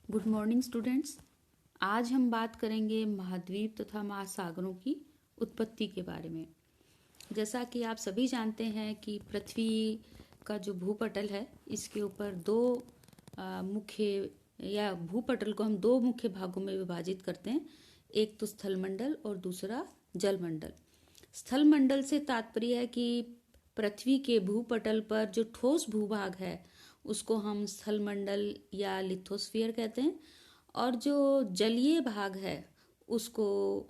Good morning students. आज हम बात करेंगे महाद्वीप तथा महासागरों की उत्पत्ति के बारे में। जैसा कि आप सभी जानते हैं कि पृथ्वी का जो भूपटल है इसके ऊपर दो मुख्य या भूपटल को हम दो मुख्य भागों में विभाजित करते हैं। एक तो स्थलमंडल और दूसरा जलमंडल। स्थलमंडल से तात्पर्य है कि पृथ्वी के भूपटल पर जो ठोस भूभाग है उसको हम स्थलमंडल या लिथोस्फीयर कहते हैं, और जो जलीय भाग है उसको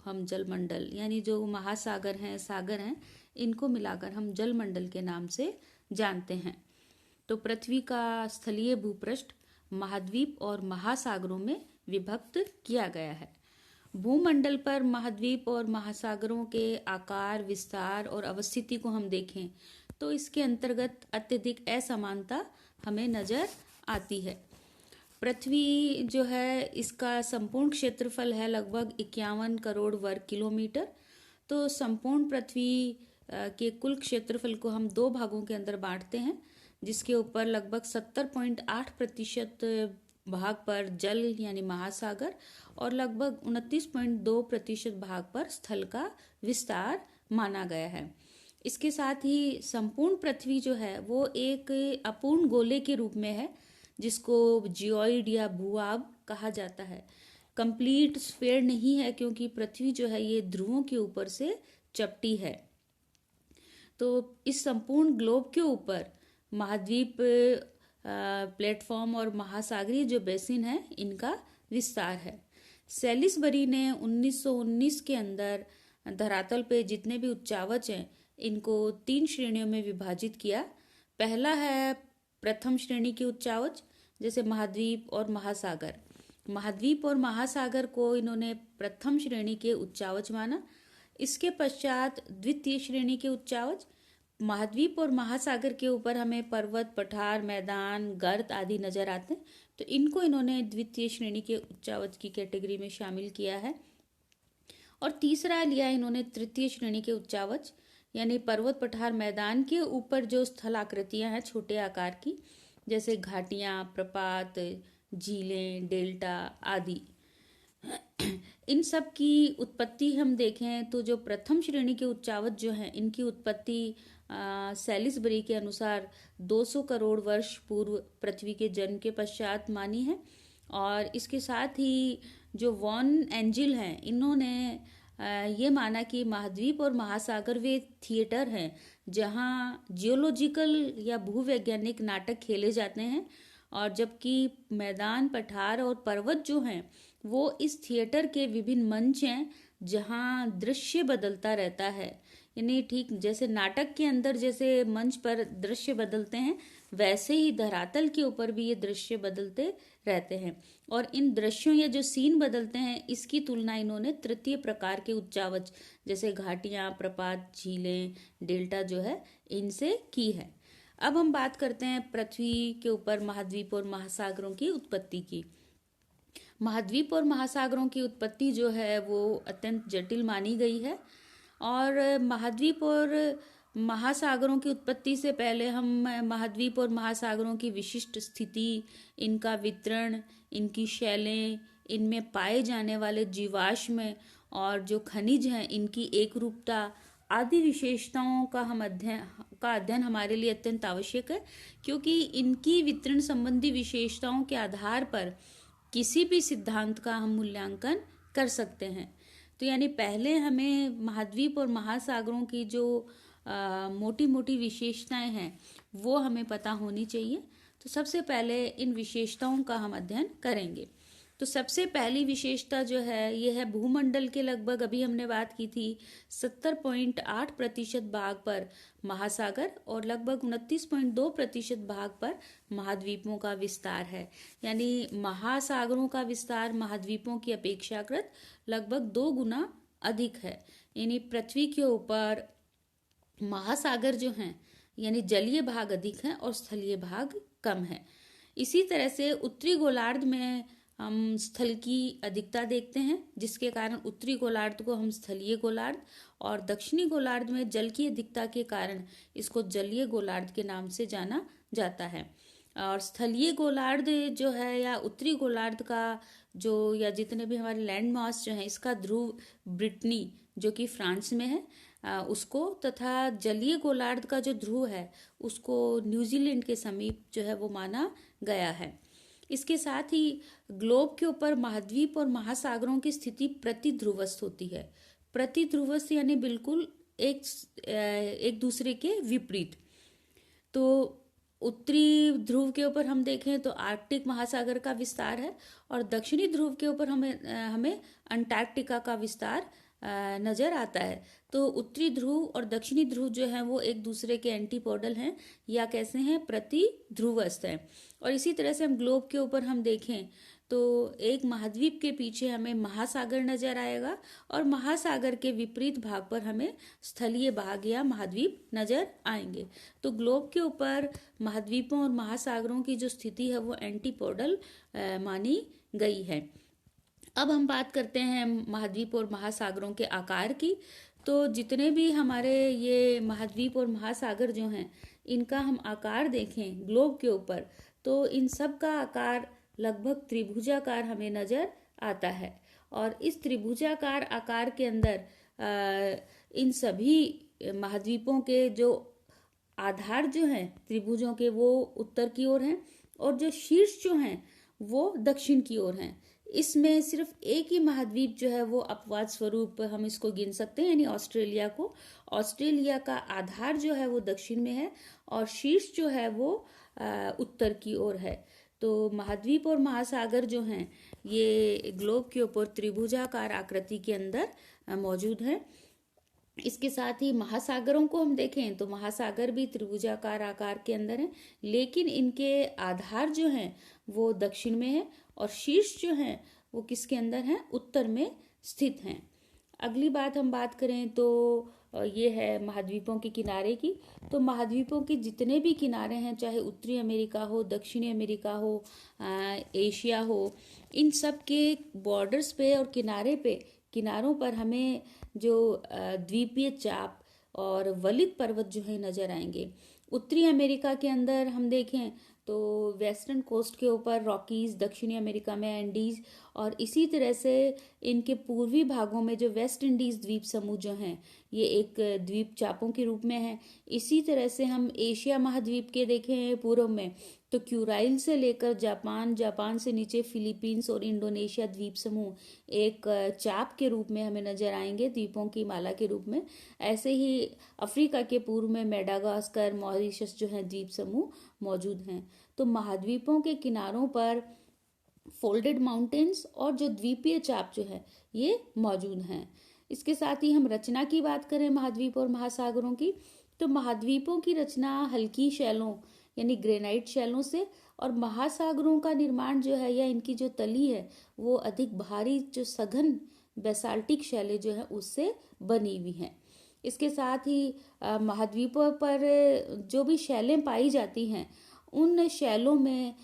हम जलमंडल यानी जो महासागर हैं, सागर हैं, इनको मिलाकर हम जलमंडल के नाम से जानते हैं। तो पृथ्वी का स्थलीय भूपृष्ठ महाद्वीप और महासागरों में विभक्त किया गया है। भूमंडल पर महाद्वीप और महासागरों के आकार, विस्तार और अवस्थिति को हम देखें तो इसके अंतर्गत अत्यधिक असमानता हमें नजर आती है। पृथ्वी जो है इसका संपूर्ण क्षेत्रफल है लगभग 51 करोड़ वर्ग किलोमीटर। तो संपूर्ण पृथ्वी के कुल क्षेत्रफल को हम दो भागों के अंदर बांटते हैं, जिसके ऊपर लगभग 70.8% भाग पर जल यानी महासागर और लगभग 29.2% भाग पर स्थल का विस्तार माना गया है। इसके साथ ही संपूर्ण पृथ्वी जो है वो एक अपूर्ण गोले के रूप में है, जिसको जियोइड या भूआब कहा जाता है। कंप्लीट स्फीयर नहीं है क्योंकि पृथ्वी जो है ये ध्रुवों के ऊपर से चपटी है। तो इस संपूर्ण ग्लोब के ऊपर महाद्वीप प्लेटफॉर्म और महासागरीय जो बेसिन है इनका विस्तार है। सैलिसबरी ने 1919 के अंदर धरातल पे जितने भी उच्चावच हैं इनको 3 श्रेणियों में विभाजित किया। पहला है प्रथम श्रेणी के उच्चावच, जैसे महाद्वीप और महासागर। महाद्वीप और महासागर को इन्होंने प्रथम श्रेणी के उच्चावच माना। इसके पश्चात द्वितीय श्रेणी के उच्चावच। महाद्वीप और महासागर के ऊपर हमें पर्वत, पठार, मैदान, गर्त आदि नजर आते हैं, तो इनको इन्होंने द्वितीय श्रेणी के उच्चावच की कैटेगरी में शामिल किया है। और तीसरा लिया इन्होंने तृतीय श्रेणी के उच्चावच, यानी पर्वत, पठार, मैदान के ऊपर जो स्थल आकृतियां हैं छोटे आकार की, जैसे घाटियां, प्रपात, झीलें, डेल्टा आदि। इन सब की उत्पत्ति हम देखें तो जो प्रथम श्रेणी के उच्चावच जो हैं इनकी उत्पत्ति सैलिसबरी के अनुसार 200 करोड़ वर्ष पूर्व पृथ्वी के जन्म के पश्चात मानी है। और इसके साथ ही जो वॉन एंजिल हैं इन्होंने ये माना कि महाद्वीप और महासागर वे थिएटर हैं जहाँ जियोलॉजिकल या भूवैज्ञानिक नाटक खेले जाते हैं, और जबकि मैदान, पठार और पर्वत जो हैं वो इस थिएटर के विभिन्न मंच हैं जहाँ दृश्य बदलता रहता है। यानी ठीक जैसे नाटक के अंदर जैसे मंच पर दृश्य बदलते हैं वैसे ही धरातल के ऊपर भी ये दृश्य बदलते रहते हैं, और इन दृश्यों या जो सीन बदलते हैं इसकी तुलना इन्होंने तृतीय प्रकार के उच्चावच जैसे घाटियां, प्रपात, झीलें, डेल्टा जो है इनसे की है। अब हम बात करते हैं पृथ्वी के ऊपर महाद्वीप और महासागरों की उत्पत्ति की। महाद्वीप और महासागरों की उत्पत्ति जो है वो अत्यंत जटिल मानी गई है, और महाद्वीप और महासागरों की उत्पत्ति से पहले हम महाद्वीप और महासागरों की विशिष्ट स्थिति, इनका वितरण, इनकी शैलें, इनमें पाए जाने वाले जीवाश्म और जो खनिज हैं इनकी एकरूपता आदि विशेषताओं का अध्ययन हमारे लिए अत्यंत आवश्यक है, क्योंकि इनकी वितरण संबंधी विशेषताओं के आधार पर किसी भी सिद्धांत का हम मूल्यांकन कर सकते हैं। तो यानी पहले हमें महाद्वीप और महासागरों की जो मोटी मोटी विशेषताएं हैं वो हमें पता होनी चाहिए। तो सबसे पहले इन विशेषताओं का हम अध्ययन करेंगे। तो सबसे पहली विशेषता जो है ये है भूमंडल के लगभग, अभी हमने बात की थी, 70.8% भाग पर महासागर और लगभग 29.2% भाग पर महाद्वीपों का विस्तार है। यानी महासागरों का विस्तार महाद्वीपों की अपेक्षाकृत लगभग 2 गुना अधिक है। यानी पृथ्वी के ऊपर महासागर जो हैं यानी जलीय भाग अधिक हैं और स्थलीय भाग कम है। इसी तरह से उत्तरी गोलार्ध में हम स्थल की अधिकता देखते हैं, जिसके कारण उत्तरी गोलार्ध को हम स्थलीय गोलार्ध, और दक्षिणी गोलार्ध में जल की अधिकता के कारण इसको जलीय गोलार्ध के नाम से जाना जाता है। और स्थलीय गोलार्ध जो है या उत्तरी गोलार्ध का जो या जितने भी हमारे लैंड मास जो है, इसका ध्रुव ब्रिटनी जो कि फ्रांस में है उसको, तथा जलीय गोलार्ध का जो ध्रुव है उसको न्यूजीलैंड के समीप जो है वो माना गया है। इसके साथ ही ग्लोब के ऊपर महाद्वीप और महासागरों की स्थिति प्रति ध्रुवस्थ होती है। प्रति ध्रुवस्थ यानी बिल्कुल एक दूसरे के विपरीत। तो उत्तरी ध्रुव के ऊपर हम देखें तो आर्कटिक महासागर का विस्तार है और दक्षिणी ध्रुव के ऊपर हमें अंटार्कटिका का विस्तार नजर आता है। तो उत्तरी ध्रुव और दक्षिणी ध्रुव जो है वो एक दूसरे के एंटीपोडल हैं या कैसे हैं, प्रति ध्रुवस्थ हैं। और इसी तरह से हम ग्लोब के ऊपर हम देखें तो एक महाद्वीप के पीछे हमें महासागर नजर आएगा और महासागर के विपरीत भाग पर हमें स्थलीय भाग या महाद्वीप नजर आएंगे। तो ग्लोब के ऊपर महाद्वीपों और महासागरों की जो स्थिति है वो एंटीपोडल मानी गई है। अब हम बात करते हैं महाद्वीप और महासागरों के आकार की। तो जितने भी हमारे ये महाद्वीप और महासागर जो हैं, इनका हम आकार देखें ग्लोब के ऊपर तो इन सब का आकार लगभग त्रिभुजाकार हमें नजर आता है। और इस त्रिभुजाकार आकार के अंदर इन सभी महाद्वीपों के जो आधार जो हैं त्रिभुजों के वो उत्तर की ओर हैं और जो शीर्ष जो हैं वो दक्षिण की ओर हैं। इसमें सिर्फ एक ही महाद्वीप जो है वो अपवाद स्वरूप हम इसको गिन सकते हैं, यानी ऑस्ट्रेलिया को। ऑस्ट्रेलिया का आधार जो है वो दक्षिण में है और शीर्ष जो है वो उत्तर की ओर है। तो महाद्वीप और महासागर जो हैं ये ग्लोब के ऊपर त्रिभुजाकार आकृति के अंदर मौजूद हैं। इसके साथ ही महासागरों को हम देखें तो महासागर भी त्रिभुजाकार आकार के अंदर हैं, लेकिन इनके आधार जो हैं वो दक्षिण में है और शीर्ष जो हैं वो किसके अंदर हैं, उत्तर में स्थित हैं। अगली बात हम बात करें तो ये है महाद्वीपों के किनारे की। तो महाद्वीपों के जितने भी किनारे हैं, चाहे उत्तरी अमेरिका हो, दक्षिणी अमेरिका हो, एशिया हो, इन सब के बॉर्डर्स पे और किनारों पर हमें जो द्वीपीय चाप और वलित पर्वत जो है नजर आएंगे। उत्तरी अमेरिका के अंदर हम देखें तो वेस्टर्न कोस्ट के ऊपर रॉकीज, दक्षिणी अमेरिका में एंडीज, और इसी तरह से इनके पूर्वी भागों में जो वेस्ट इंडीज द्वीप समूह जो हैं ये एक द्वीप चापों के रूप में है। इसी तरह से हम एशिया महाद्वीप के देखें पूर्व में तो क्यूराइल से लेकर जापान से नीचे फिलीपींस और इंडोनेशिया द्वीप समूह एक चाप के रूप में हमें नजर आएंगे, द्वीपों की माला के रूप में। ऐसे ही अफ्रीका के पूर्व में मेडागास्कर, मॉरिशस जो है द्वीप समूह मौजूद हैं। तो महाद्वीपों के किनारों पर फोल्डेड माउंटेन्स और जो द्वीपीय चाप जो है ये मौजूद हैं। इसके साथ ही हम रचना की बात करें महाद्वीप और महासागरों की, तो महाद्वीपों की रचना हल्की शैलों यानी ग्रेनाइट शैलों से, और महासागरों का निर्माण जो है या इनकी जो तली है वो अधिक भारी जो सघन बेसाल्टिक शैलें जो है उससे बनी हुई हैं। इसके साथ ही महाद्वीपों पर जो भी शैलें पाई जाती हैं उन शैलों में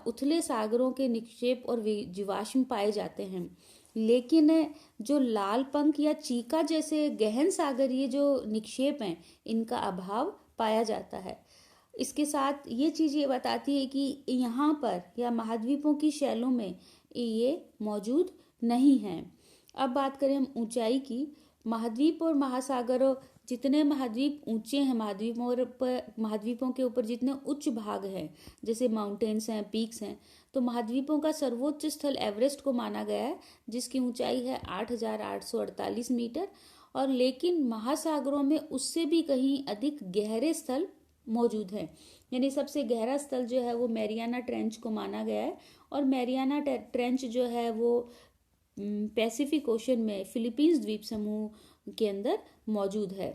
उथले सागरों के निक्षेप और जीवाश्म पाए जाते हैं, लेकिन जो लाल पंख या चीका जैसे गहन सागरीय जो निक्षेप हैं इनका अभाव पाया जाता है। इसके साथ ये चीज़ ये बताती है कि यहाँ पर या महाद्वीपों की शैलों में ये मौजूद नहीं हैं। अब बात करें हम ऊंचाई की। महाद्वीप और महासागरों जितने महाद्वीप ऊंचे हैं, महाद्वीपों के ऊपर जितने उच्च भाग हैं जैसे माउंटेन्स हैं, पीक्स हैं, तो महाद्वीपों का सर्वोच्च स्थल एवरेस्ट को माना गया है जिसकी ऊंचाई है 8,848 मीटर। और लेकिन महासागरों में उससे भी कहीं अधिक गहरे स्थल मौजूद है, यानी सबसे गहरा स्थल जो है वो मैरियाना ट्रेंच को माना गया है। और मैरियाना ट्रेंच जो है वो पैसिफिक ओशन में फिलीपींस द्वीप समूह के अंदर मौजूद है।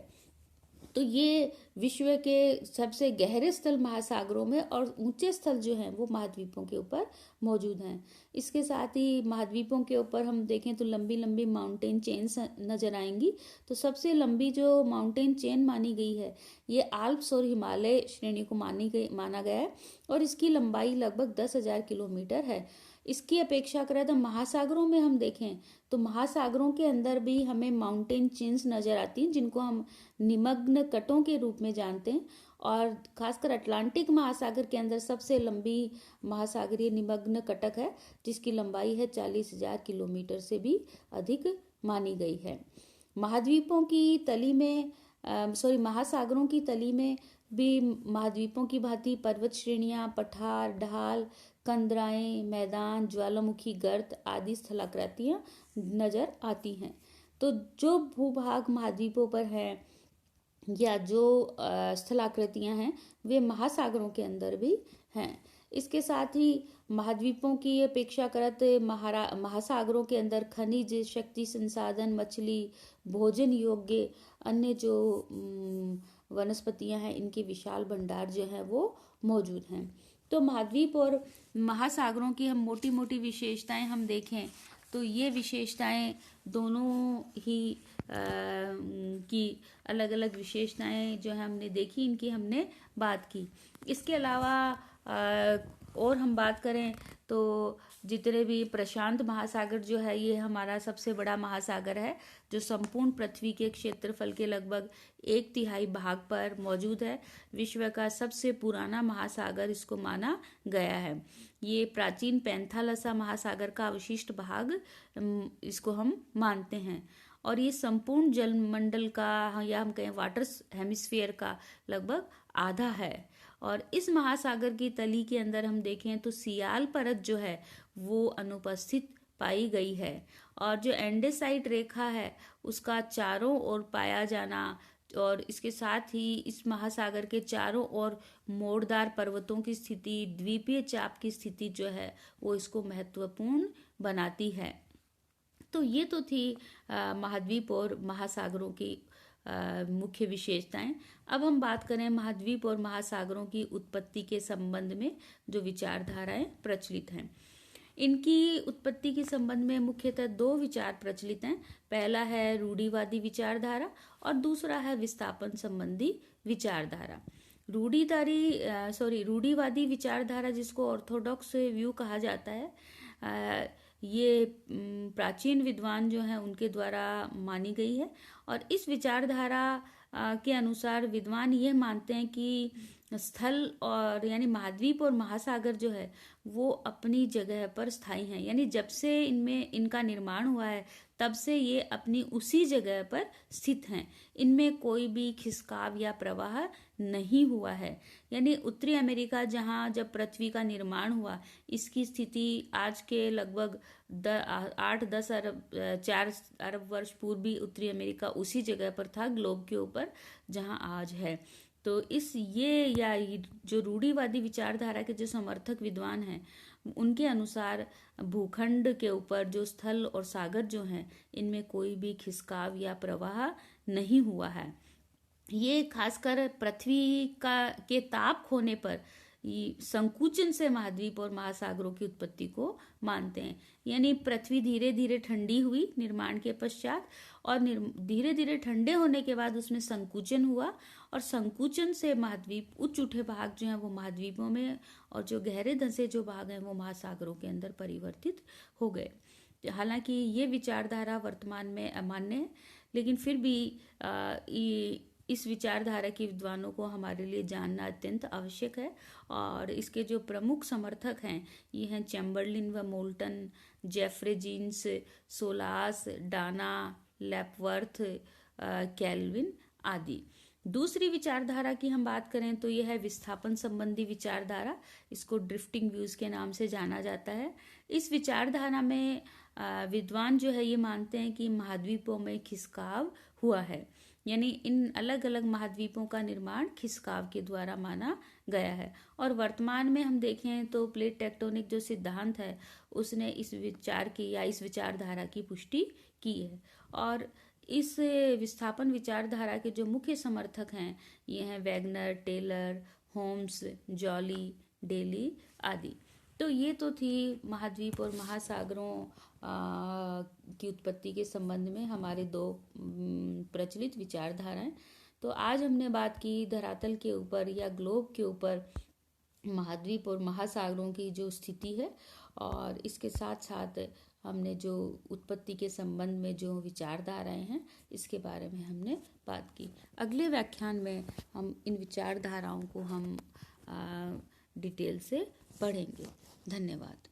तो ये विश्व के सबसे गहरे स्थल महासागरों में और ऊंचे स्थल जो हैं वो महाद्वीपों के ऊपर मौजूद हैं। इसके साथ ही महाद्वीपों के ऊपर हम देखें तो लंबी लंबी माउंटेन चेन्स नजर आएंगी। तो सबसे लंबी जो माउंटेन चेन मानी गई है ये आल्प्स और हिमालय श्रेणी को माना गया है और इसकी लंबाई लगभग 10,000 किलोमीटर है। इसकी अपेक्षा करें तो महासागरों में हम देखें तो महासागरों के अंदर भी हमें माउंटेन चेन्स नजर आती हैं जिनको हम निमग्न कटों के रूप में जानते हैं। और खासकर अटलांटिक महासागर के अंदर सबसे लंबी महासागरीय निमग्न कटक है, जिसकी लंबाई है 40,000 किलोमीटर से भी अधिक मानी गई है। महाद्वीपों की तली में महासागरों की तली में भी महाद्वीपों की भांति पर्वत श्रेणियां, पठार, ढाल, कंदराएं, मैदान, ज्वालामुखी गर्त आदि स्थलाकृतियां नजर आती हैं। तो जो भूभाग महाद्वीपों पर है या जो स्थलाकृतियां हैं वे महासागरों के अंदर भी हैं। इसके साथ ही महाद्वीपों की अपेक्षाकृत महासागरों के अंदर खनिज, शक्ति संसाधन, मछली, भोजन योग्य अन्य जो वनस्पतियां हैं, इनके विशाल भंडार जो है वो मौजूद हैं। तो महाद्वीप और महासागरों की हम मोटी मोटी विशेषताएं हम देखें तो ये विशेषताएं दोनों ही की अलग अलग विशेषताएं जो है हमने देखी, इनकी हमने बात की। इसके अलावा और हम बात करें तो जितने भी प्रशांत महासागर जो है ये हमारा सबसे बड़ा महासागर है, जो संपूर्ण पृथ्वी के क्षेत्रफल के लगभग 1/3 भाग पर मौजूद है। विश्व का सबसे पुराना महासागर इसको माना गया है। ये प्राचीन पैंथालसा महासागर का अवशिष्ट भाग इसको हम मानते हैं और ये संपूर्ण जलमंडल का या हम कहें वाटर हेमिस्फीयर का लगभग आधा है। और इस महासागर की तली के अंदर हम देखें तो सियाल परत जो है वो अनुपस्थित पाई गई है और जो एंडेसाइट रेखा है उसका चारों ओर पाया जाना और इसके साथ ही इस महासागर के चारों ओर मोड़दार पर्वतों की स्थिति, द्वीपीय चाप की स्थिति जो है वो इसको महत्वपूर्ण बनाती है। तो ये तो थी महाद्वीप और महासागरों की मुख्य विशेषताएं। अब हम बात करें महाद्वीप और महासागरों की उत्पत्ति के संबंध में जो विचारधाराएं प्रचलित हैं। इनकी उत्पत्ति के संबंध में मुख्यतः 2 विचार प्रचलित हैं। पहला है रूढ़िवादी विचारधारा और दूसरा है विस्थापन संबंधी विचारधारा। रूढ़िवादी विचारधारा जिसको ऑर्थोडॉक्स व्यू कहा जाता है, ये प्राचीन विद्वान जो हैं उनके द्वारा मानी गई है और इस विचारधारा के अनुसार विद्वान ये मानते हैं कि स्थल और यानी महाद्वीप और महासागर जो है वो अपनी जगह पर स्थायी हैं, यानी जब से इनका निर्माण हुआ है तब से ये अपनी उसी जगह पर स्थित हैं। इनमें कोई भी खिसकाव या प्रवाह नहीं हुआ है। यानी उत्तरी अमेरिका जहां जब पृथ्वी का निर्माण हुआ, इसकी स्थिति आज के लगभग 8-10 अरब 4 अरब वर्ष पूर्व भी उत्तरी अमेरिका उसी जगह पर था ग्लोब के ऊपर जहां आज है। तो जो रूढ़िवादी विचारधारा के जो समर्थक विद्वान हैं उनके अनुसार भूखंड के ऊपर जो स्थल और सागर जो हैं इनमें कोई भी खिसकाव या प्रवाह नहीं हुआ है। ये खासकर पृथ्वी के ताप खोने पर संकुचन से महाद्वीप और महासागरों की उत्पत्ति को मानते हैं। यानी पृथ्वी धीरे धीरे ठंडी हुई निर्माण के पश्चात और धीरे धीरे ठंडे होने के बाद उसमें संकुचन हुआ और संकुचन से महाद्वीप उच्च उठे भाग जो हैं वो महाद्वीपों में और जो गहरे धंसे जो भाग हैं वो महासागरों के अंदर परिवर्तित हो गए। हालांकि ये विचारधारा वर्तमान में अमान्य है, लेकिन फिर भी इस विचारधारा के विद्वानों को हमारे लिए जानना अत्यंत आवश्यक है और इसके जो प्रमुख समर्थक हैं ये हैं चैम्बरलिन व Moulton, Jeffrey Jeans, Solas, Dana, Lapworth, Calvin आदि। दूसरी विचारधारा की हम बात करें तो यह है विस्थापन संबंधी विचारधारा। इसको ड्रिफ्टिंग व्यूज के नाम से जाना जाता है। इस विचारधारा में विद्वान जो है ये मानते हैं कि महाद्वीपों में खिसकाव हुआ है, यानी इन अलग अलग महाद्वीपों का निर्माण खिसकाव के द्वारा माना गया है। और वर्तमान में हम देखें तो प्लेट टेक्टोनिक जो सिद्धांत है उसने इस विचारधारा की पुष्टि की है। और इस विस्थापन विचारधारा के जो मुख्य समर्थक हैं ये हैं Wagner, Taylor, Holmes, Jolly, Daly आदि। तो ये तो थी महाद्वीप और महासागरों की उत्पत्ति के संबंध में हमारे 2 प्रचलित विचारधाराएं। तो आज हमने बात की धरातल के ऊपर या ग्लोब के ऊपर महाद्वीप और महासागरों की जो स्थिति है और इसके साथ साथ हमने जो उत्पत्ति के संबंध में जो विचारधाराएं हैं इसके बारे में हमने बात की। अगले व्याख्यान में हम इन विचारधाराओं को हम डिटेल से पढ़ेंगे। धन्यवाद।